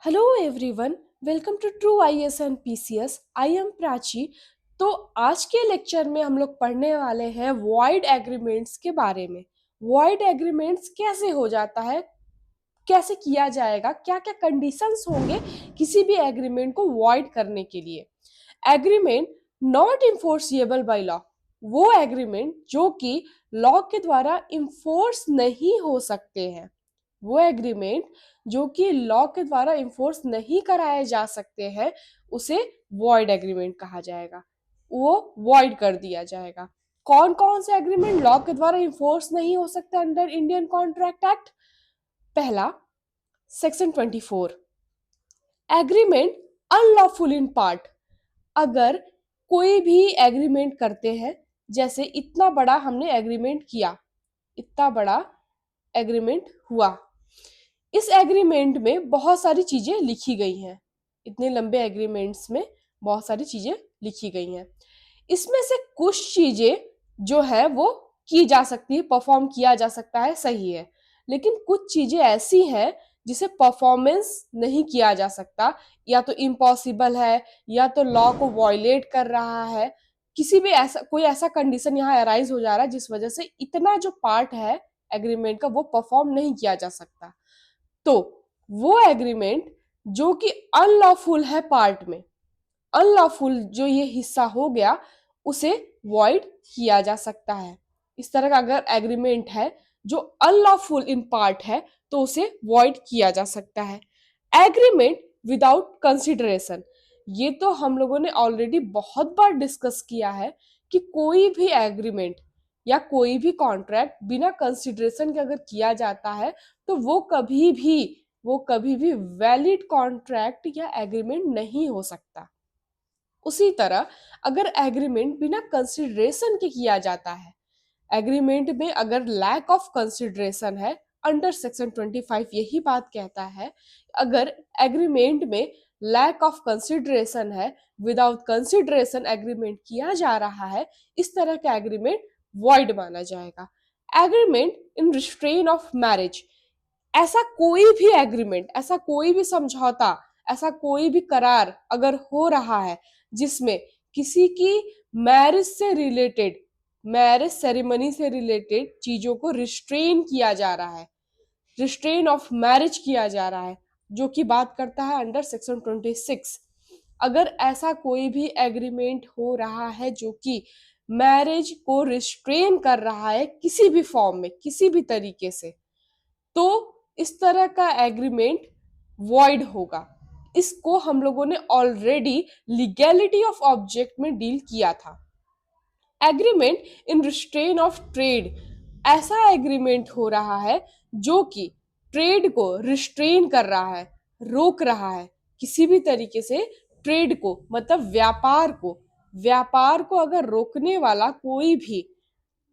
Hello everyone, welcome to True IAS and PCS. I am Prachi. तो आज के lecture में हम लोग पढ़ने वाले हैं वॉइड एग्रीमेंट्स के बारे में। वॉइड एग्रीमेंट्स कैसे हो जाता है, कैसे किया जाएगा, क्या क्या कंडीशंस होंगे किसी भी एग्रीमेंट को वॉइड करने के लिए। Agreement not enforceable by law, वो एग्रीमेंट जो कि लॉ के द्वारा इन्फोर्स नहीं हो सकते हैं। वो एग्रीमेंट जो कि लॉ के द्वारा इन्फोर्स नहीं कराए जा सकते हैं उसे वॉइड एग्रीमेंट कहा जाएगा। वो वॉइड कर दिया जाएगा। कौन कौन से एग्रीमेंट लॉ के द्वारा इन्फोर्स नहीं हो सकते अंडर इंडियन कॉन्ट्रैक्ट एक्ट? पहला, section 24, agreement unlawful in part. अगर कोई भी एग्रीमेंट करते हैं, जैसे इतना बड़ा हमने एग्रीमेंट किया, इतना बड़ा एग्रीमेंट हुआ, इस एग्रीमेंट में बहुत सारी चीजें लिखी गई हैं। इतने लंबे एग्रीमेंट्स में बहुत सारी चीजें लिखी गई हैं। इसमें से कुछ चीजें जो है वो की जा सकती है, परफॉर्म किया जा सकता है, सही है। लेकिन कुछ चीजें ऐसी हैं जिसे परफॉर्मेंस नहीं किया जा सकता, या तो इम्पॉसिबल है या तो लॉ को वॉयलेट कर रहा है। किसी भी ऐसा कोई ऐसा कंडीशन यहाँ अराइज हो जा रहा है जिस वजह से इतना जो पार्ट है एग्रीमेंट का वो परफॉर्म नहीं किया जा सकता। तो वो एग्रीमेंट जो कि अनलॉफुल है पार्ट में, अनलॉफुल जो ये हिस्सा हो गया, उसे वॉइड किया जा सकता है। इस तरह का अगर एग्रीमेंट है जो अनलॉफुल इन पार्ट है तो उसे वॉइड किया जा सकता है। एग्रीमेंट विदाउट कंसिडरेशन, ये तो हम लोगों ने ऑलरेडी बहुत बार डिस्कस किया है कि कोई भी एग्रीमेंट या कोई भी कॉन्ट्रैक्ट बिना कंसिडरेशन के अगर किया जाता है तो वो कभी भी वैलिड कॉन्ट्रैक्ट या एग्रीमेंट नहीं हो सकता। उसी तरह अगर एग्रीमेंट बिना कंसिडरेशन के किया जाता है, एग्रीमेंट में अगर लैक ऑफ कंसिडरेशन है, अंडर सेक्शन 25 यही बात कहता है, अगर एग्रीमेंट में लैक ऑफ कंसिडरेशन है, विदाउट कंसिडरेशन एग्रीमेंट किया जा रहा है, इस तरह का एग्रीमेंट वॉइड माना जाएगा। Agreement in restrain of marriage, ऐसा कोई भी एग्रीमेंट, ऐसा कोई भी समझौता, ऐसा कोई भी करार अगर हो रहा है जिसमें किसी की मैरिज से रिलेटेड, मैरिज सेरेमनी से रिलेटेड चीजों को रिस्ट्रेन किया जा रहा है, रिस्ट्रेन ऑफ मैरिज किया जा रहा है, जो कि बात करता है अंडर सेक्शन 26। अगर ऐसा कोई भी एग्रीमेंट हो रहा है जो कि मैरिज को रिस्ट्रेन कर रहा है किसी भी फॉर्म में, किसी भी तरीके से, तो इस तरह का एग्रीमेंट वॉइड होगा। इसको हम लोगों ने ऑलरेडी लीगैलिटी ऑफ ऑब्जेक्ट में डील किया था। Agreement in restrain of trade, ऐसा एग्रीमेंट हो रहा है जो कि ट्रेड को रिस्ट्रेन कर रहा है, रोक रहा है किसी भी तरीके से। ट्रेड को मतलब व्यापार को अगर रोकने वाला कोई भी,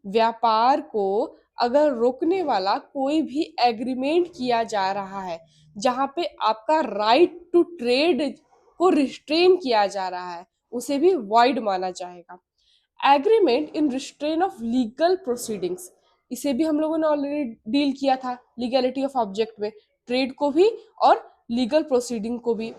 व्यापार को अगर रोकने वाला कोई भी एग्रीमेंट किया जा रहा है जहां पे आपका राइट टू ट्रेड को रिस्ट्रेन किया जा रहा है, उसे भी वॉइड माना जाएगा। Agreement in restrain of legal proceedings, इसे भी हम लोगों ने ऑलरेडी डील किया था लीगैलिटी ऑफ ऑब्जेक्ट में, ट्रेड को भी और लीगल प्रोसीडिंग को भी।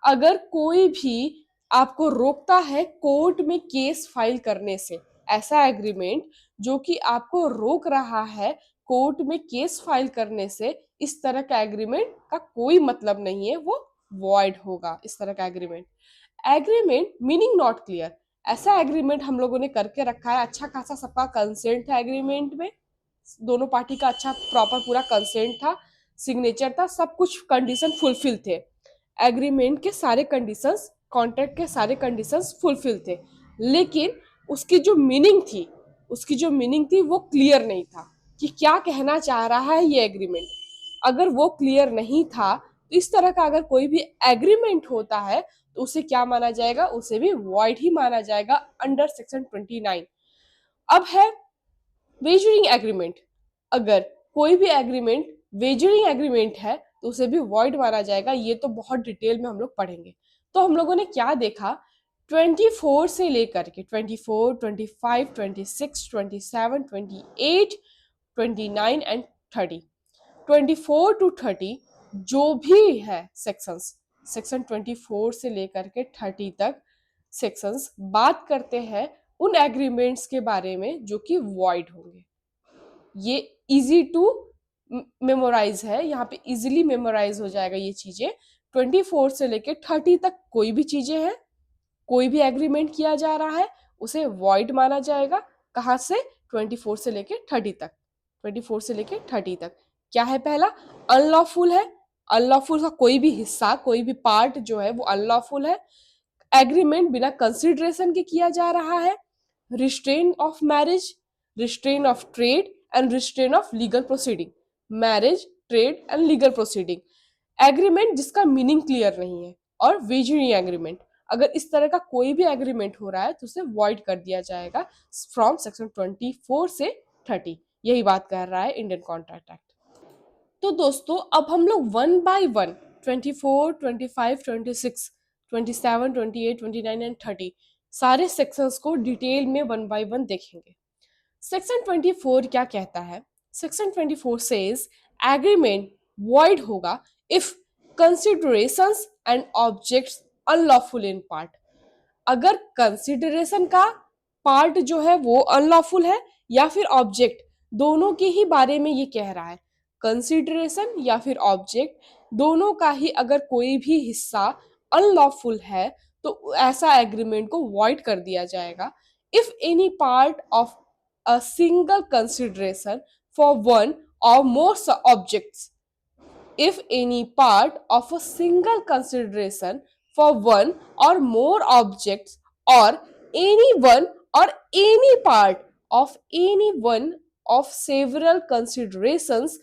अगर कोई भी आपको रोकता है कोर्ट में केस फाइल करने से, ऐसा एग्रीमेंट जो कि आपको रोक रहा है कोर्ट में केस फाइल करने से, इस तरह का एग्रीमेंट का कोई मतलब नहीं है, वो वॉइड होगा इस तरह का agreement. Agreement meaning not clear, ऐसा एग्रीमेंट हम लोगों ने करके रखा है, अच्छा खासा सबका कंसेंट था एग्रीमेंट में, दोनों पार्टी का अच्छा प्रॉपर पूरा कंसेंट था, सिग्नेचर था, सब कुछ कंडीशन फुलफिल थे, एग्रीमेंट के सारे कंडीशंस, कॉन्ट्रैक्ट के सारे कंडीशंस फुलफिल थे, लेकिन उसकी जो मीनिंग थी, वो क्लियर नहीं था कि क्या कहना चाह रहा है ये एग्रीमेंट। अगर वो क्लियर नहीं था तो इस तरह का अगर कोई भी एग्रीमेंट होता है तो उसे क्या माना जाएगा, उसे भी वॉइड ही माना जाएगा अंडर सेक्शन 29। अब है वेजरिंग एग्रीमेंट, अगर कोई भी एग्रीमेंट वेजरिंग एग्रीमेंट है तो उसे भी वॉइड माना जाएगा। ये तो बहुत डिटेल में हम लोग पढ़ेंगे। तो हम लोगों ने क्या देखा, 24 से लेकर के 24, 25, 26, 27, 28, 29 एंड 30, 24 to 30 जो भी है सेक्शंस, सेक्शन 24 से लेकर के 30 तक सेक्शंस बात करते हैं उन एग्रीमेंट्स के बारे में जो कि वॉइड होंगे। ये इजी टू मेमोराइज है, यहाँ पे इजीली मेमोराइज हो जाएगा ये चीजें। 24 से लेके 30 तक कोई भी चीजें हैं, कोई भी एग्रीमेंट किया जा रहा है उसे वॉइड माना जाएगा। कहाँ से? 24 से लेके 30 तक। 24 से लेके 30 तक क्या है? पहला, अनलॉफुल है। अनलॉफुल का कोई भी हिस्सा, कोई भी पार्ट जो है वो अनलॉफुल है। एग्रीमेंट बिना कंसिडरेशन के किया जा रहा है। Restrain of marriage, restrain of trade and restrain of legal proceeding. Marriage, trade and legal proceeding. Agreement जिसका मीनिंग क्लियर नहीं है, और विजरी एग्रीमेंट। अगर इस तरह का कोई भी एग्रीमेंट हो रहा है तो उसे वॉइड कर दिया जाएगा फ्रॉम सेक्शन 24 से 30। यही बात कर रहा है इंडियन कॉन्ट्रैक्ट एक्ट। तो दोस्तों अब हम लोग वन बाय वन 24, 25, 26, 27, 28, 29 एंड 30 सारे सेक्शंस को डिटेल में वन बाय वन देखेंगे। सेक्शन 24 क्या कहता है? सेक्शन 24 सेज एग्रीमेंट वॉइड होगा if considerations and objects unlawful in part. अगर कंसिडरेशन का पार्ट जो है वो अनलॉफुल है या फिर ऑब्जेक्ट, दोनों के ही बारे में ये कह रहा है। कंसिडरेशन या फिर ऑब्जेक्ट दोनों का ही अगर कोई भी हिस्सा अनलॉफुल है तो ऐसा एग्रीमेंट को वॉइड कर दिया जाएगा। If any part of a single consideration for one or more objects, if any part of a single consideration for one or more objects, or any one or any part of any one of several considerations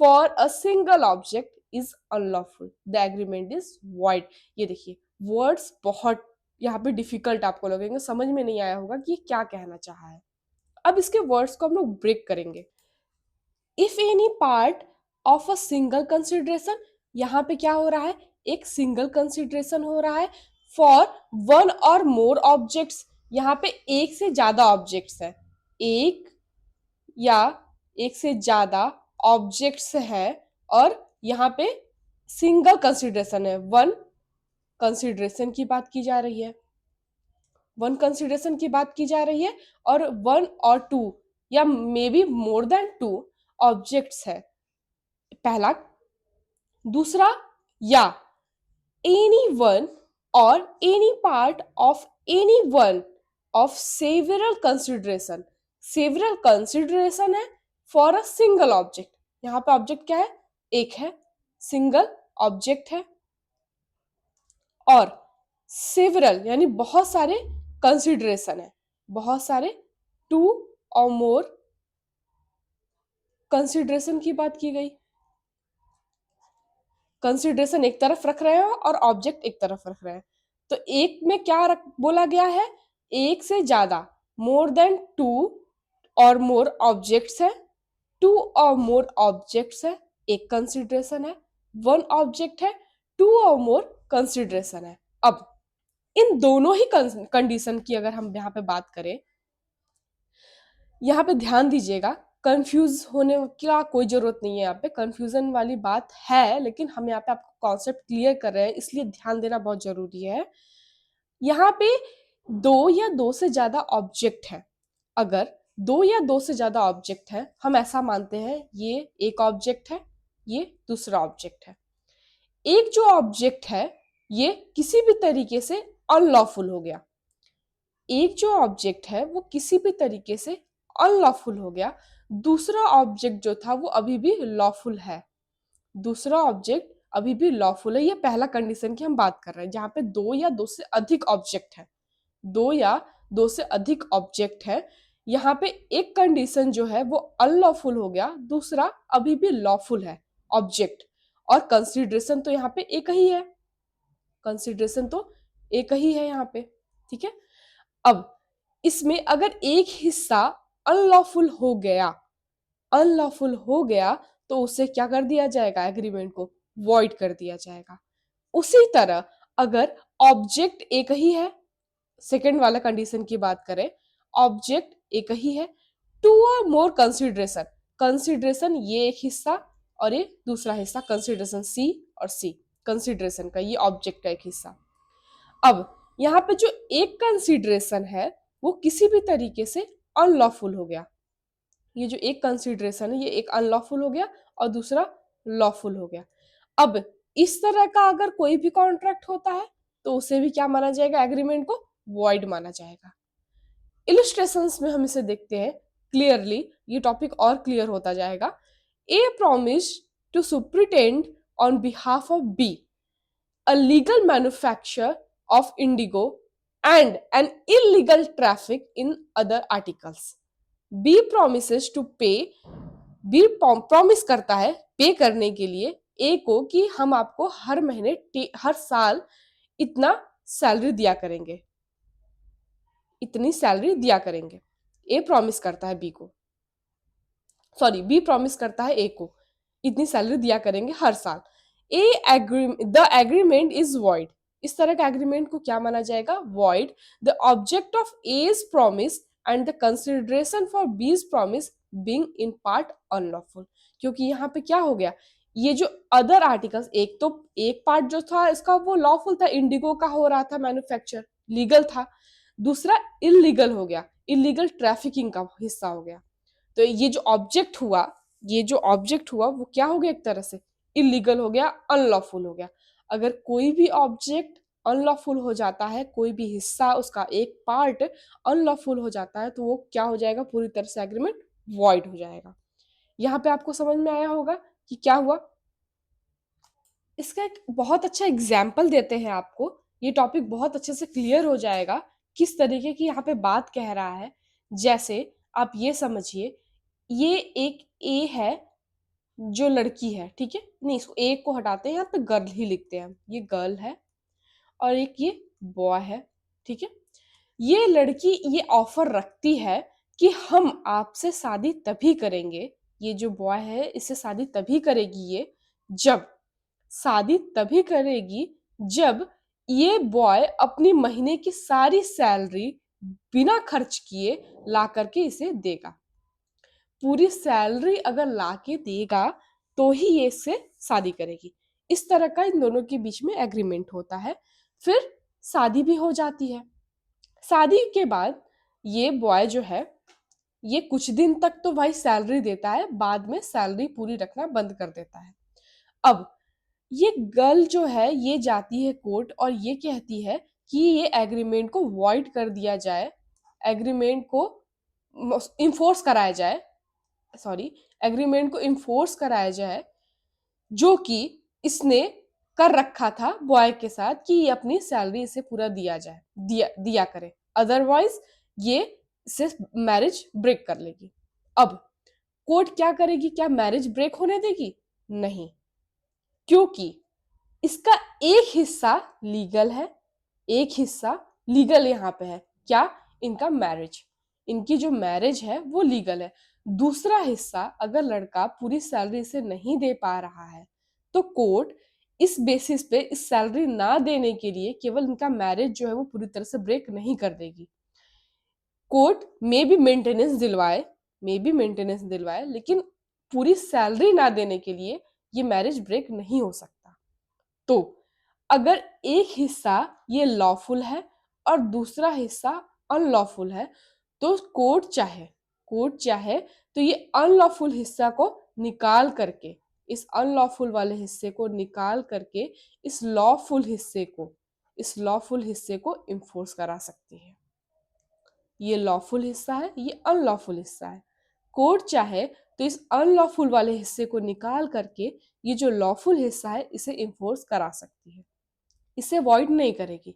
for a single object is unlawful, the agreement is void। ये देखिए words बहुत यहाँ पे difficult आपको लगेंगे, समझ में नहीं आया होगा कि ये क्या कहना चाहा है। अब इसके वर्ड्स को हम लोग ब्रेक करेंगे। If any part of a single consideration, यहाँ पे क्या हो रहा है? एक सिंगल कंसिडरेशन हो रहा है for one or more objects. यहाँ पे एक से ज्यादा ऑब्जेक्ट्स है, एक या एक से ज्यादा ऑब्जेक्ट्स है, और यहाँ पे सिंगल कंसिडरेशन है, वन कंसिडरेशन की बात की जा रही है, वन कंसिडरेशन की बात की जा रही है, और वन और टू या may be more than two objects है पहला। दूसरा, या एनी वन और any part of any one of several consideration. Several consideration है फॉर अ सिंगल ऑब्जेक्ट। यहाँ पे ऑब्जेक्ट क्या है? एक है, सिंगल ऑब्जेक्ट है। और सेवरल यानी बहुत सारे कंसिडरेशन है, बहुत सारे, टू और मोर कंसिडरेशन की बात की गई। कंसिडरेशन एक तरफ रख रहे हैं और ऑब्जेक्ट एक तरफ रख रहे हैं, तो एक में क्या बोला गया है? एक से ज्यादा, मोर देन टू और मोर ऑब्जेक्ट्स है। टू और मोर ऑब्जेक्ट्स है, एक कंसिडरेशन है। वन ऑब्जेक्ट है, टू और मोर कंसिडरेशन है। अब इन दोनों ही कंडीशन की अगर हम यहाँ पे बात करें, यहाँ पे ध्यान दीजिएगा, कंफ्यूज होने की कोई जरूरत नहीं है। यहाँ पे कंफ्यूजन वाली बात है, लेकिन हम यहाँ पे आपको कॉन्सेप्ट क्लियर कर रहे हैं, इसलिए ध्यान देना बहुत जरूरी है। यहाँ पे दो या दो से ज्यादा ऑब्जेक्ट है। अगर दो या दो से ज्यादा ऑब्जेक्ट है, हम ऐसा मानते हैं ये एक ऑब्जेक्ट है, ये दूसरा ऑब्जेक्ट है। एक जो ऑब्जेक्ट है ये किसी भी तरीके से अनलॉफुल हो गया, एक जो ऑब्जेक्ट है वो किसी भी तरीके से अनलॉफुल हो गया, दूसरा ऑब्जेक्ट जो था वो अभी भी लॉफुल है। दूसरा ऑब्जेक्ट अभी भी लॉफुल है। ये पहला कंडीशन की हम बात कर रहे हैं, जहां पे दो या दो से अधिक ऑब्जेक्ट है, दो या दो से अधिक ऑब्जेक्ट है। यहाँ पे एक कंडीशन जो है वो अनलॉफुल हो गया, दूसरा अभी भी लॉफुल है ऑब्जेक्ट। और कंसिडरेशन तो यहाँ पे एक ही है, कंसिडरेशन तो एक ही है यहाँ पे, ठीक है। अब इसमें अगर एक हिस्सा अनलॉफुल हो गया, अनलॉफुल हो गया, तो उसे क्या कर दिया जाएगा? एग्रीमेंट को वॉइड कर दिया जाएगा। उसी तरह अगर ऑब्जेक्ट एक ही है, सेकंड वाला कंडीशन की बात करें, ऑब्जेक्ट एक ही है, टू और मोर कंसिडरेशन, कंसिडरेशन ये एक हिस्सा और ये दूसरा हिस्सा कंसिडरेशन सी और सी, कंसिडरेशन का ये ऑब्जेक्ट का एक हिस्सा। अब यहाँ पे जो एक कंसिडरेशन है वो किसी भी तरीके से अनलॉफुल हो गया। ये जो एक कंसिडरेशन है ये एक अनलॉफुल हो गया और दूसरा लॉफुल हो गया। अब इस तरह का अगर कोई भी कॉन्ट्रैक्ट होता है तो उसे भी क्या माना जाएगा, एग्रीमेंट को वॉइड माना जाएगा। इलस्ट्रेशंस में हम इसे देखते हैं क्लियरली, ये टॉपिक और क्लियर होता जाएगा। A promise to superintend on behalf of B a legal manufacture of indigo and an illegal traffic in other articles. B promises to pay, B promise करता है पे करने के लिए ए को कि हम आपको हर महीने हर साल इतना सैलरी दिया करेंगे, इतनी सैलरी दिया करेंगे। ए प्रॉमिस करता है बी को, सॉरी बी प्रॉमिस करता है ए को इतनी सैलरी दिया करेंगे हर साल। द एग्रीमेंट इज वॉइड, इस तरह का एग्रीमेंट को क्या माना जाएगा, void. The object of A's promise and the consideration for B's promise being in part unlawful, क्योंकि यहाँ पे क्या हो गया, ये जो अदर आर्टिकल्स, एक तो एक पार्ट जो था इसका वो लॉफुल था, इंडिगो का हो रहा था मैन्युफैक्चर, लीगल था, दूसरा इलीगल हो गया, इलीगल ट्रैफिकिंग का हिस्सा हो गया। तो ये जो ऑब्जेक्ट हुआ, ये जो ऑब्जेक्ट हुआ वो क्या हो गया, एक तरह से इलीगल हो गया, अनलॉफुल हो गया। अगर कोई भी ऑब्जेक्ट अनलॉफुल हो जाता है, कोई भी हिस्सा उसका एक पार्ट अनलॉफुल हो जाता है तो वो क्या हो जाएगा, पूरी तरह से एग्रीमेंट वॉइड हो जाएगा। यहाँ पे आपको समझ में आया होगा कि क्या हुआ। इसका एक बहुत अच्छा एग्जाम्पल देते हैं आपको, ये टॉपिक बहुत अच्छे से क्लियर हो जाएगा किस तरीके की यहाँ पे बात कह रहा है। जैसे आप ये समझिए, ये एक ए है जो लड़की है, ठीक है, नहीं इसको ए को हटाते हैं, यहाँ पे गर्ल ही लिखते हैं, ये गर्ल है और एक ये बॉय है, ठीक है। ये लड़की ये ऑफर रखती है कि हम आपसे शादी तभी करेंगे, ये जो बॉय है इससे शादी तभी करेगी, ये जब शादी तभी करेगी जब ये बॉय अपनी महीने की सारी सैलरी बिना खर्च किए ला करके इसे देगा। पूरी सैलरी अगर ला के देगा तो ही ये इससे शादी करेगी। इस तरह का इन दोनों के बीच में एग्रीमेंट होता है, फिर शादी भी हो जाती है। शादी के बाद ये बॉय जो है ये कुछ दिन तक तो भाई सैलरी देता है, बाद में सैलरी पूरी रखना बंद कर देता है। अब ये गर्ल जो है ये जाती है कोर्ट और ये कहती है कि ये एग्रीमेंट को वॉइड कर दिया जाए, एग्रीमेंट को इन्फोर्स कराया जाए, सॉरी एग्रीमेंट को इन्फोर्स कराया जाए जो कि इसने कर रखा था बॉय के साथ कि ये अपनी सैलरी इसे पूरा दिया जाए, दिया करे, अदरवाइज ये इसे मैरिज ब्रेक कर लेगी। अब कोर्ट क्या करेगी, क्या मैरिज ब्रेक होने देगी, नहीं, क्योंकि इसका एक हिस्सा लीगल है, एक हिस्सा लीगल यहाँ पे है, क्या, इनका मैरिज, इनकी जो मैरिज है वो लीगल है। दूसरा हिस्सा अगर लड़का पूरी सैलरी से नहीं दे पा रहा है तो कोर्ट इस बेसिस पे इस सैलरी ना देने के लिए केवल इनका मैरिज जो है वो पूरी तरह से ब्रेक नहीं कर देगी। कोर्ट में भी मेंटेनेंस दिलवाए, लेकिन पूरी सैलरी ना देने के लिए ये मैरिज ब्रेक नहीं हो सकता। तो अगर एक हिस्सा ये लॉफुल है और दूसरा हिस्सा अनलॉफुल है तो कोर्ट चाहे तो ये अनलॉफुल हिस्सा को निकाल करके, इस अनलॉफुल वाले हिस्से को निकाल करके इस लॉफुल हिस्से को इन्फोर्स करा सकती है। ये लॉफुल हिस्सा है, ये अनलॉफुल हिस्सा है। कोर्ट चाहे तो इस अनलॉफुल वाले हिस्से को निकाल करके ये जो लॉफुल हिस्सा है इसे इन्फोर्स करा सकती है, इसे वॉइड नहीं करेगी,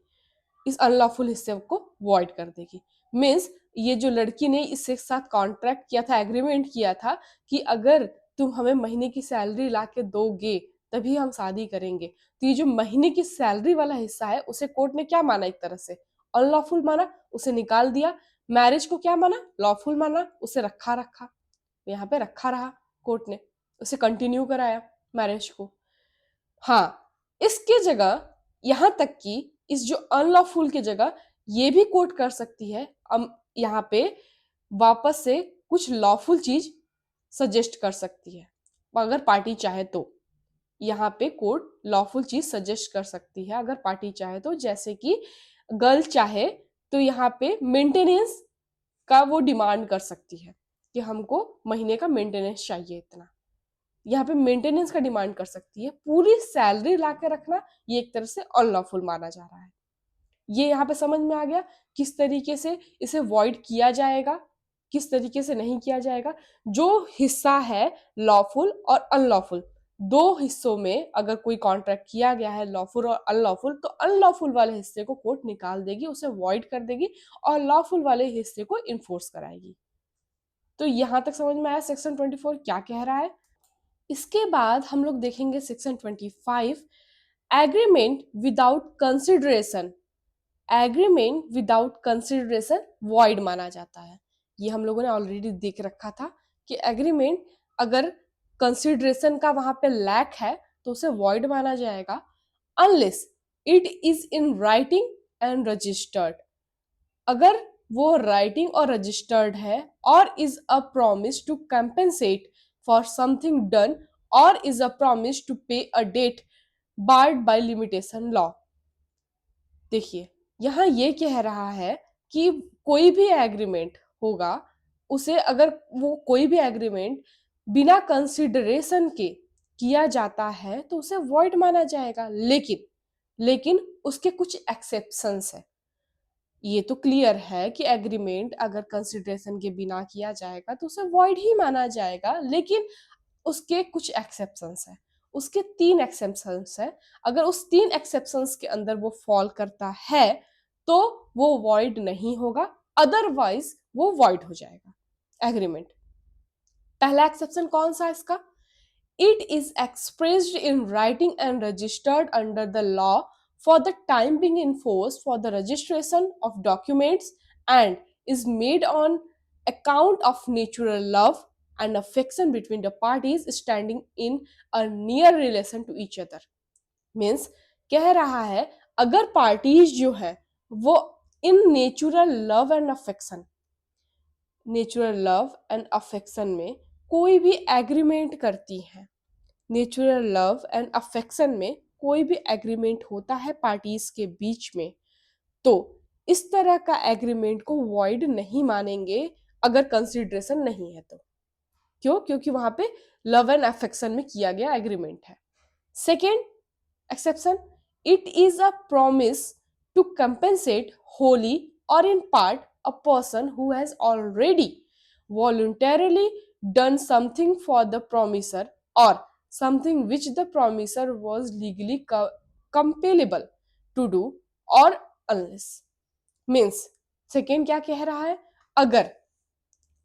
इस अनलॉफुल हिस्से को वॉइड कर देगी। मीन्स ये जो लड़की ने इसके साथ कॉन्ट्रैक्ट किया था, एग्रीमेंट किया था कि अगर तुम हमें महीने की सैलरी ला के दोगे तभी हम शादी करेंगे, तो ये जो महीने की सैलरी वाला हिस्सा है उसे कोर्ट ने क्या माना, एक तरह से अनलॉफुल माना, उसे निकाल दिया। मैरिज को क्या माना, लॉफुल माना, उसे रखा यहाँ पे रखा रहा, कोर्ट ने उसे कंटिन्यू कराया मैरिज को। हाँ, इसके जगह यहाँ तक कि इस जो अनलॉफुल की जगह ये भी कोर्ट कर सकती है, यहाँ पे वापस से कुछ लॉफुल चीज सजेस्ट कर सकती है, अगर पार्टी चाहे तो यहाँ पे कोर्ट लॉफुल चीज सजेस्ट कर सकती है अगर पार्टी चाहे तो, जैसे कि गर्ल चाहे तो यहाँ पे मेंटेनेंस का वो डिमांड कर सकती है कि हमको महीने का मेंटेनेंस चाहिए इतना। यहाँ पे मेंटेनेंस का डिमांड कर सकती है। पूरी सैलरी ला के रखना ये एक तरह से अनलॉफुल माना जा रहा है। ये यहाँ पे समझ में आ गया किस तरीके से इसे वॉइड किया जाएगा, किस तरीके से नहीं किया जाएगा। जो हिस्सा है लॉफुल और अनलॉफुल, दो हिस्सों में अगर कोई कॉन्ट्रैक्ट किया गया है लॉफुल और अनलॉफुल, तो अनलॉफुल वाले हिस्से को कोर्ट निकाल देगी, उसे वॉइड कर देगी और लॉफुल वाले हिस्से को इन्फोर्स कराएगी। तो यहां तक समझ में आया सेक्शन 24 क्या कह रहा है। इसके बाद हम लोग देखेंगे section 25, agreement without consideration. Agreement without consideration void माना जाता है। ये हम लोगों ने ऑलरेडी देख रखा था कि एग्रीमेंट अगर कंसिडरेशन का वहां पे लैक है तो उसे वॉइड माना जाएगा unless it is in writing and registered. अगर वो राइटिंग और रजिस्टर्ड है or is a promise to compensate for something done or is a promise to pay a debt barred by limitation law. देखिए यहाँ ये कह रहा है कि कोई भी एग्रीमेंट होगा, उसे अगर वो कोई भी एग्रीमेंट बिना कंसिडरेशन के किया जाता है तो उसे वॉइड माना जाएगा। लेकिन लेकिन उसके कुछ एक्सेप्शंस है। ये तो क्लियर है कि एग्रीमेंट अगर कंसिडरेशन के बिना किया जाएगा तो उसे वॉइड ही माना जाएगा, लेकिन उसके कुछ एक्सेप्शंस है। उसके 3 एक्सेप्शंस है। अगर उस 3 एक्सेप्शंस के अंदर वो फॉल करता है तो वो वॉइड नहीं होगा, अदरवाइज वो वॉइड हो जाएगा एग्रीमेंट। पहला एक्सेप्शन कौन सा है इसका? It is expressed in writing and registered under the law for the time being in force for the registration of documents and is made on account of natural love and affection between the parties standing in a near relation to each other। Means कह रहा है अगर parties जो है वो in natural love and affection में कोई भी एग्रीमेंट करती हैं, नेचुरल लव एंड अफेक्शन में कोई भी एग्रीमेंट होता है पार्टीज के बीच में, तो इस तरह का एग्रीमेंट को वॉइड नहीं मानेंगे अगर कंसिडरेशन नहीं है तो। क्यों? क्योंकि वहां पे लव एंड अफेक्शन में किया गया एग्रीमेंट है। Second exception, it is a promise to compensate wholly or in part a person who has already voluntarily done something for the promiser or something which the promiser was legally compellable to do or unless। Means second क्या कह रहा है, अगर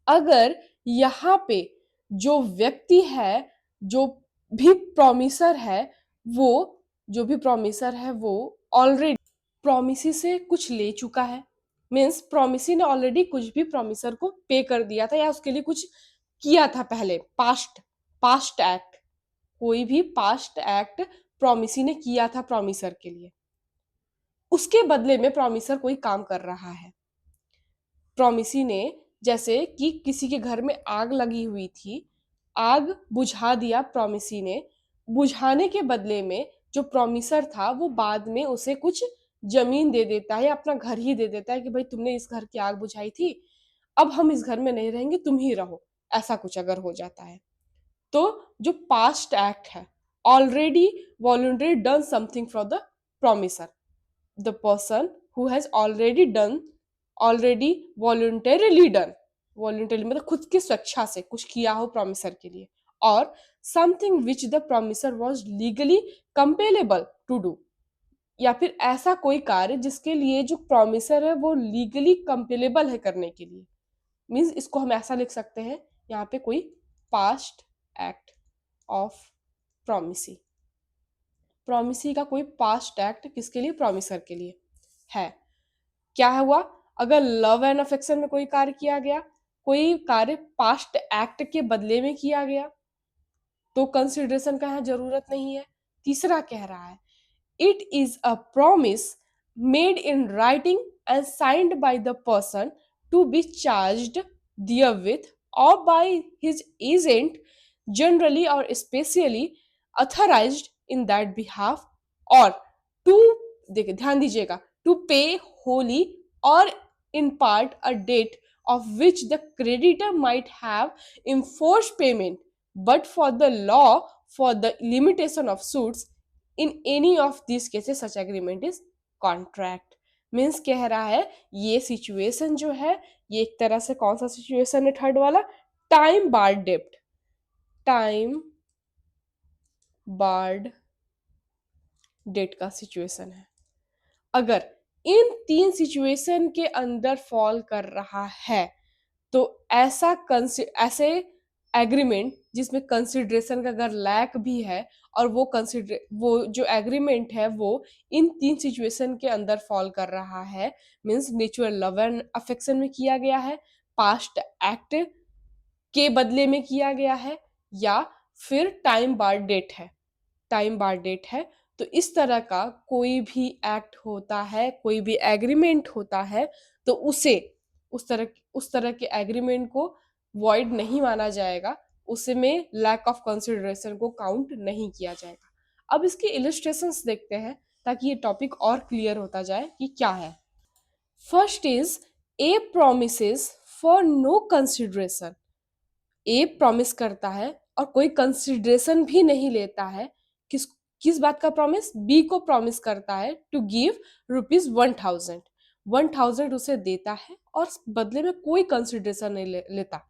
अगर यहाँ पे जो व्यक्ति है, जो भी प्रॉमिसर है, वो ऑलरेडी प्रॉमिसी से कुछ ले चुका है। मीन्स प्रॉमिसी ने ऑलरेडी कुछ भी प्रॉमिसर को पे कर दिया था या उसके लिए कुछ किया था पहले, पास्ट एक्ट, कोई भी पास्ट एक्ट प्रॉमिसी ने किया था प्रॉमिसर के लिए, उसके बदले में प्रॉमिसर कोई काम कर रहा है। प्रॉमिसी ने, जैसे कि किसी के घर में आग लगी हुई थी, आग बुझा दिया प्रॉमिसी ने, बुझाने के बदले में जो प्रॉमिसर था वो बाद में उसे कुछ जमीन दे देता है या अपना घर ही दे देता है कि भाई तुमने इस घर की आग बुझाई थी, अब हम इस घर में नहीं रहेंगे, तुम ही रहो, ऐसा कुछ अगर हो जाता है तो जो पास्ट एक्ट है, already voluntary done something for the promiser, the person who has already voluntarily done, voluntary मतलब खुद की स्वेच्छा से कुछ किया हो प्रॉमिसर के लिए, और something which the promisor was legally compellable to do, या फिर ऐसा कोई कार्य जिसके लिए जो प्रॉमिसर है वो लीगली कंपेलेबल है करने के लिए। मीन्स इसको हम ऐसा लिख सकते हैं यहाँ पे कोई past act of promisee, promisee का कोई पास्ट एक्ट किसके लिए? प्रॉमिसर के लिए है। क्या हुआ? अगर लव एंड अफेक्शन में कोई कार्य किया गया, कोई कार्य पास्ट एक्ट के बदले में किया गया, तो कंसिडरेशन का यहाँ जरूरत नहीं है। तीसरा कह रहा है it is a promise made in writing and signed by the person to be charged therewith or by his agent generally or especially authorized in that behalf, or to, देखिए ध्यान दीजिएगा, to pay wholly or in part a debt of which the creditor might have enforced payment, but for the law for the limitation of suits in any of these cases such agreement is contract. Means कह रहा है ये situation जो है, ये एक तरह से कौन सा सिचुएशन है, थर्ड वाला, टाइम बार्ड डेप्ट, टाइम बार्ड डेट का सिचुएशन है। अगर इन तीन सिचुएशन के अंदर फॉल कर रहा है तो ऐसे एग्रीमेंट जिसमें कंसिडरेशन का अगर लैक भी है और वो जो एग्रीमेंट है वो इन तीन सिचुएशन के अंदर फॉल कर रहा है, means natural love and affection में किया गया है, पास्ट एक्ट के बदले में किया गया है, या फिर टाइम बार डेट है, टाइम बार डेट है, तो इस तरह का कोई भी एक्ट होता है, कोई भी एग्रीमेंट होता है, तो उसे उस तरह के एग्रीमेंट को वॉइड नहीं माना जाएगा, उसमें लैक ऑफ कंसिडरेशन को काउंट नहीं किया जाएगा। अब इसके इलस्ट्रेशंस देखते हैं ताकि ये टॉपिक और क्लियर होता जाए कि क्या है। First is A promises for no consideration. A promise करता है और कोई कंसिडरेशन भी नहीं लेता है। किस किस बात का प्रॉमिस? बी को प्रॉमिस करता है टू गिव ₹1000, 1000 उसे देता है और बदले में कोई कंसिडरेशन नहीं लेता।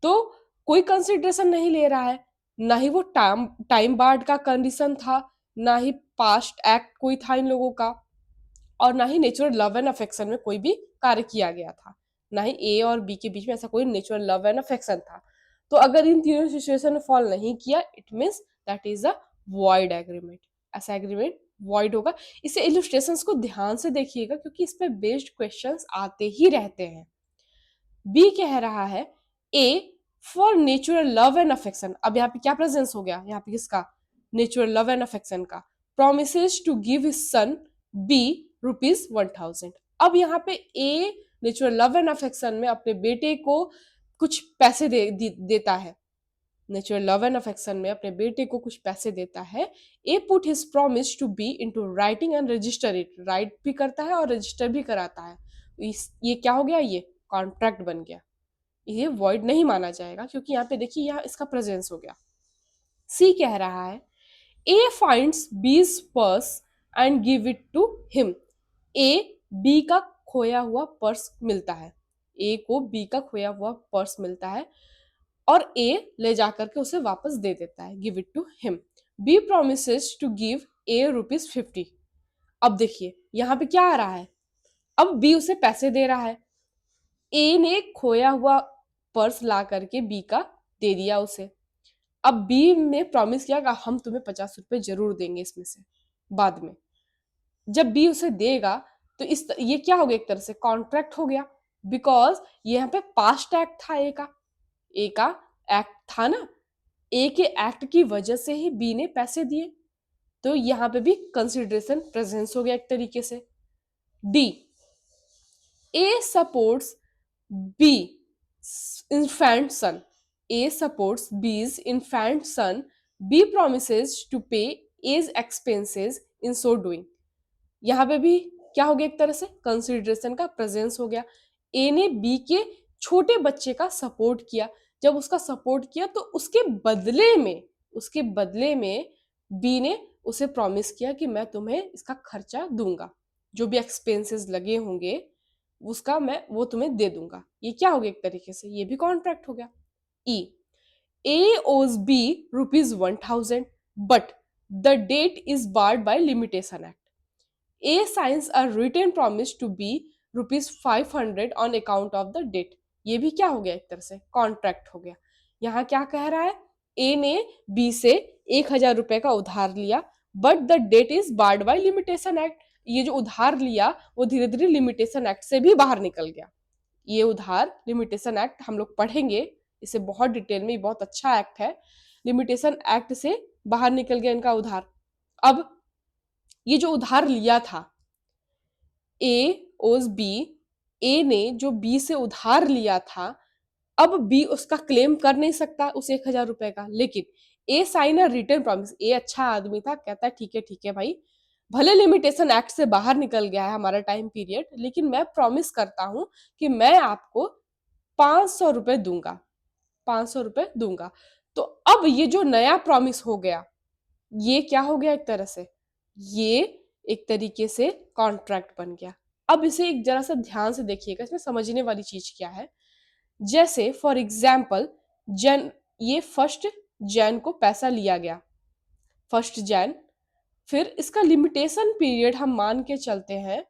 तो कोई कंसिडरेशन नहीं ले रहा है, ना ही वो टाइम बार्ड का कंडीशन था, ना ही पास्ट एक्ट कोई था इन लोगों का, और ना ही नेचुरल लव एंड अफेक्शन में कोई भी कार्य किया गया था, ना ही ए और बी के बीच में ऐसा कोई नेचुरल लव एंड अफेक्शन था। तो अगर इन तीनों सिचुएशन में फॉल नहीं किया, it means that is a void agreement, ऐसा एग्रीमेंट वॉइड होगा। इसे इलस्ट्रेशंस को ध्यान से देखिएगा क्योंकि इस पे बेस्ड क्वेश्चंस आते ही रहते हैं। बी कह रहा है A for natural love and affection. अब यहाँ पे क्या प्रेजेंस हो गया, यहाँ पे किसका? नेचुरल लव एंड अफेक्शन का। Promises to give his son B ₹1000। अब यहाँ पे A natural love and affection में अपने बेटे को कुछ पैसे देता है, नेचुरल लव एंड अफेक्शन में अपने बेटे को कुछ पैसे देता है। A put his promise to B into writing and register it, write भी करता है और रजिस्टर भी कराता है। ये क्या हो गया? ये कॉन्ट्रैक्ट बन गया, ये वॉइड नहीं माना जाएगा क्योंकि यहाँ पे देखिए यहाँ इसका प्रेजेंस हो गया। सी कह रहा है A finds B's purse and give it to him. A B का खोया हुआ पर्स मिलता है, ए को बी का खोया हुआ पर्स मिलता है और ए ले जाकर के उसे वापस दे देता है, give it to him. B promises to give A ₹50। अब देखिए यहाँ पे क्या आ रहा है, अब बी उसे पैसे दे रहा है, ए ने खोया हुआ पर्स ला करके बी का दे दिया उसे। अब बी ने प्रॉमिस किया कि हम तुम्हें ₹50 जरूर देंगे इसमें से बाद में। जब बी उसे देगा तो ये क्या हो गया? एक तरह से कॉन्ट्रैक्ट हो गया, बिकॉज यहाँ पे पास्ट एक्ट था, ए का एक्ट था ना, ए के एक्ट की वजह से ही बी ने पैसे दिए, तो यहाँ पे भी कंसिडरेशन प्रेजेंस हो गया एक तरीके से। D A supports B infant son. A supports B's infant son. B promises to pay A's expenses in so doing. यहाँ पे भी क्या हो गया? एक तरह से कंसिडरेशन का प्रेजेंस हो गया। ए ने बी के छोटे बच्चे का सपोर्ट किया, जब उसका सपोर्ट किया तो उसके बदले में बी ने उसे प्रॉमिस किया कि मैं तुम्हें इसका खर्चा दूंगा, जो भी एक्सपेंसेस लगे होंगे उसका मैं वो तुम्हें दे दूंगा। ये क्या हो गया? एक तरीके से ये भी कॉन्ट्रैक्ट हो गया। E A owes B ₹1000 but the debt is barred by limitation act. A signs a written promise to B ₹500 on account of the debt. ये भी क्या हो गया? एक तरह से कॉन्ट्रैक्ट हो गया। यहाँ क्या कह रहा है? ए ने बी से ₹1000 का उधार लिया, but the debt is barred by limitation act. ये जो उधार लिया वो धीरे धीरे लिमिटेशन एक्ट से भी बाहर निकल गया। ये उधार लिमिटेशन एक्ट हम लोग पढ़ेंगे, इसे बहुत डिटेल में, बहुत अच्छा एक्ट है। लिमिटेशन एक्ट से बाहर निकल गया इनका उधार। अब ये जो उधार लिया था ए ओज बी, ए ने जो बी से उधार लिया था अब बी उसका क्लेम कर नहीं सकता उस 1,000 रुपए का, लेकिन ए साइन अ रिटर्न प्रॉमिस। ए अच्छा आदमी था, कहता है ठीक है भाई, भले लिमिटेशन एक्ट से बाहर निकल गया है हमारा टाइम पीरियड, लेकिन मैं प्रॉमिस करता हूं कि मैं आपको 500 रुपए दूंगा, 500 रुपए दूंगा। तो अब ये जो नया प्रॉमिस हो गया, ये क्या हो गया, एक तरह से ये एक तरीके से कॉन्ट्रैक्ट बन गया। अब इसे एक जरा सा ध्यान से देखिएगा, इसमें समझने वाली चीज क्या है। जैसे फॉर एग्जाम्पल जन, ये 1 जैन को पैसा लिया गया, 1 जैन, फिर इसका लिमिटेशन पीरियड हम मान के चलते हैं,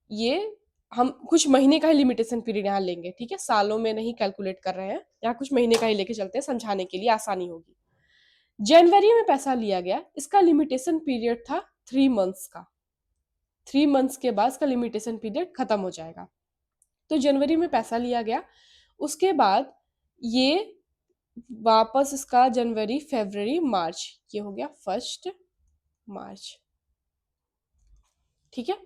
ये हम कुछ महीने का ही लिमिटेशन पीरियड यहाँ लेंगे, ठीक है, सालों में नहीं कैलकुलेट कर रहे हैं, यहाँ कुछ महीने का ही लेके चलते हैं, समझाने के लिए आसानी होगी। जनवरी में पैसा लिया गया, इसका लिमिटेशन पीरियड था 3 मंथ्स का, 3 मंथ्स के बाद इसका लिमिटेशन पीरियड खत्म हो जाएगा। तो जनवरी में पैसा लिया गया, उसके बाद ये वापस इसका जनवरी फरवरी मार्च, ये हो गया 1 मार्च, ठीक है,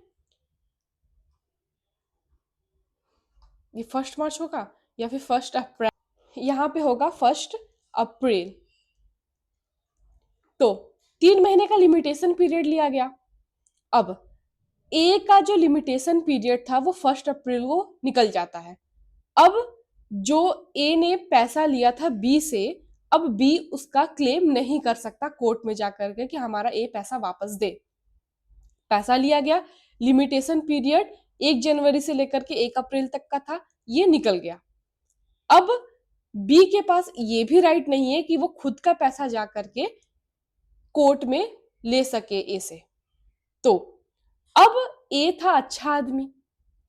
ये 1 मार्च होगा या फिर 1 अप्रैल, यहाँ पे होगा 1 अप्रैल। तो 3 महीने का लिमिटेशन पीरियड लिया गया। अब ए का जो लिमिटेशन पीरियड था वो 1 अप्रैल को निकल जाता है। अब जो ए ने पैसा लिया था बी से, अब बी उसका क्लेम नहीं कर सकता कोर्ट में जाकर के कि हमारा ए पैसा वापस दे। पैसा लिया गया, लिमिटेशन पीरियड 1 जनवरी से लेकर के 1 अप्रैल तक का था, ये निकल गया। अब बी के पास ये भी राइट नहीं है कि वो खुद का पैसा जा करके कोर्ट में ले सके ए से। तो अब ए था अच्छा आदमी,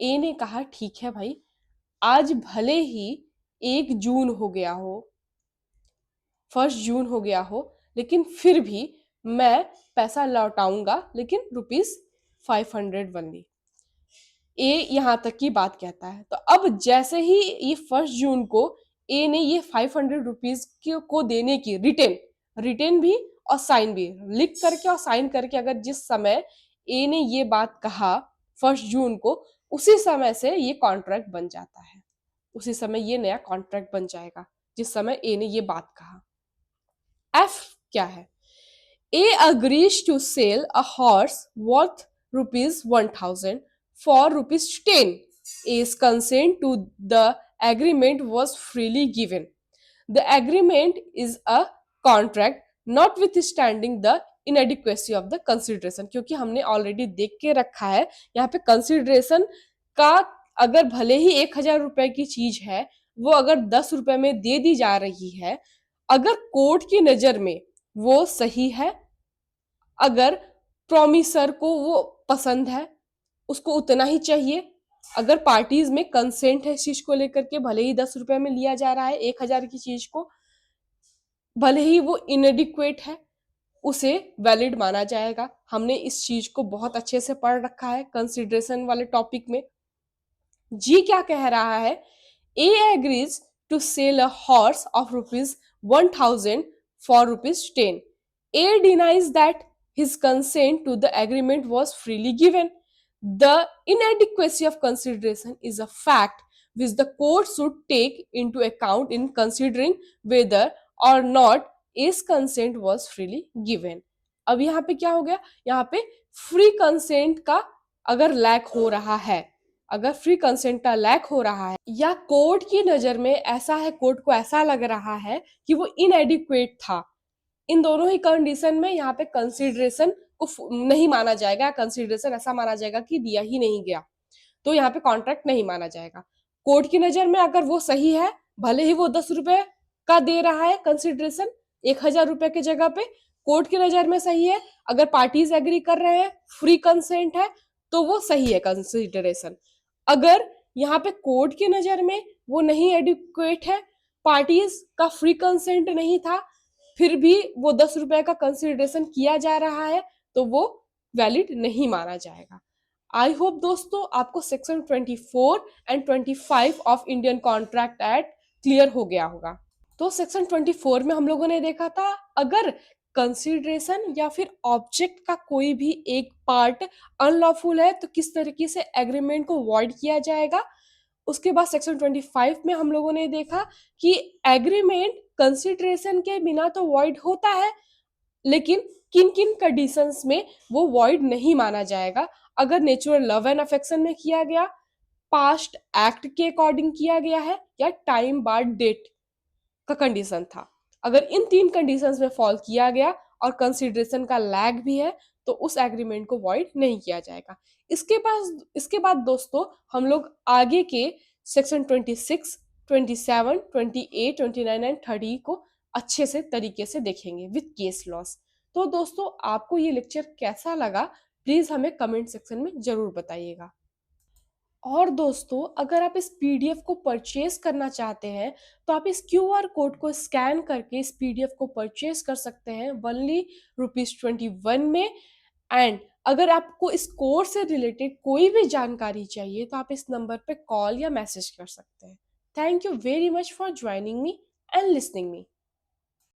ए ने कहा ठीक है भाई, आज भले ही 1 जून हो गया हो, 1 जून हो गया हो, लेकिन फिर भी मैं पैसा लौटाऊंगा, लेकिन ₹500 वनली। ए यहां तक की बात कहता है। तो अब जैसे ही ये 1 जून को ए ने ये ₹500 को देने की रिटर्न, रिटर्न भी और साइन भी, लिख करके और साइन करके, अगर जिस समय ए ने ये बात कहा 1 जून को, उसी समय से ये कॉन्ट्रैक्ट बन जाता है, उसी समय ये नया कॉन्ट्रैक्ट बन जाएगा जिस समय ए ने ये बात कहा। एफ क्या है, A agrees to sell a horse worth ₹1,000 for ₹10. A's consent to the agreement was freely given. The agreement is a contract notwithstanding the inadequacy of the consideration. क्योंकि हमने ऑलरेडी देख के रखा है यहाँ पे कंसिडरेशन का, अगर भले ही 1,000 रुपए की चीज है, वो अगर 10 रुपए में दे दी जा रही है, अगर कोर्ट की नजर में वो सही है, अगर प्रोमिसर को वो पसंद है, उसको उतना ही चाहिए, अगर पार्टीज में कंसेंट है इस चीज को लेकर के, भले ही 10 रुपए में लिया जा रहा है 1,000 की चीज को, भले ही वो इनएडिक्वेट है, उसे वैलिड माना जाएगा। हमने इस चीज को बहुत अच्छे से पढ़ रखा है कंसिडरेशन वाले टॉपिक में। जी क्या कह रहा है, A agrees to sell a horse of ₹1,000 for ₹10. A denies that his consent to the agreement was freely given. The inadequacy of consideration is a fact which the court should take into account in considering whether or not A's consent was freely given. अब यहाँ पे क्या हो गया, यहाँ पे free consent का अगर लैक हो रहा है, अगर फ्री कंसेंट का लैक हो रहा है, या कोर्ट की नजर में ऐसा है, कोर्ट को ऐसा लग रहा है कि वो इनएडिक्वेट था, इन दोनों ही कंडीशन में यहाँ पे कंसिडरेशन को नहीं माना जाएगा, कंसिडरेशन ऐसा माना जाएगा कि दिया ही नहीं गया, तो यहाँ पे कॉन्ट्रैक्ट नहीं माना जाएगा। कोर्ट की नजर में अगर वो सही है, भले ही वो 10 रुपए का दे रहा है कंसिडरेशन 1,000 रुपए के जगह पे, कोर्ट की नजर में सही है, अगर पार्टीज एग्री कर रहे हैं, फ्री कंसेंट है, तो वो सही है कंसिडरेशन। अगर यहाँ पे कोर्ट की नजर में वो नहीं एडिक्वेट है, पार्टीज का फ्री कंसेंट नहीं था, फिर भी वो 10 रुपए का कंसिडरेशन किया जा रहा है, तो वो वैलिड नहीं माना जाएगा। आई होप दोस्तों आपको section 24 and 25 of Indian contract act clear हो गया होगा। तो सेक्शन 24 में हम लोगों ने देखा था, अगर कंसिडरेशन या फिर ऑब्जेक्ट का कोई भी एक पार्ट अनलॉफुल है तो किस तरीके से एग्रीमेंट को वॉइड किया जाएगा, उसके बाद सेक्शन 25 में हम लोगों ने देखा कि एग्रीमेंट कंसिडरेशन के बिना तो वॉइड होता है, लेकिन किन किन कंडीशंस में वो वॉइड नहीं माना जाएगा। अगर नेचुरल लव एंड अफेक्शन में किया गया, पास्ट एक्ट के अकॉर्डिंग किया गया है, या टाइम बार्ड डेट का कंडीशन था। अगर इन 3 कंडीशंस में फॉल किया गया और कंसिडरेशन का लैग भी है, तो उस एग्रीमेंट को वॉइड नहीं किया जाएगा। इसके बाद दोस्तों हम लोग आगे के सेक्शन 26, 27, 28, 29 एंड 30 को अच्छे से तरीके से देखेंगे विद केस लॉस। तो दोस्तों आपको ये लेक्चर कैसा लगा, प्लीज हमें कमेंट सेक्शन में जरूर बताइएगा। और दोस्तों अगर आप इस पीडीएफ को परचेज करना चाहते हैं, तो आप इस क्यूआर कोड को स्कैन करके इस पीडीएफ को परचेज कर सकते हैं ओनली ₹21 में। एंड अगर आपको इस कोर्स से रिलेटेड कोई भी जानकारी चाहिए, तो आप इस नंबर पे कॉल या मैसेज कर सकते हैं। Thank you very much for joining me and listening me.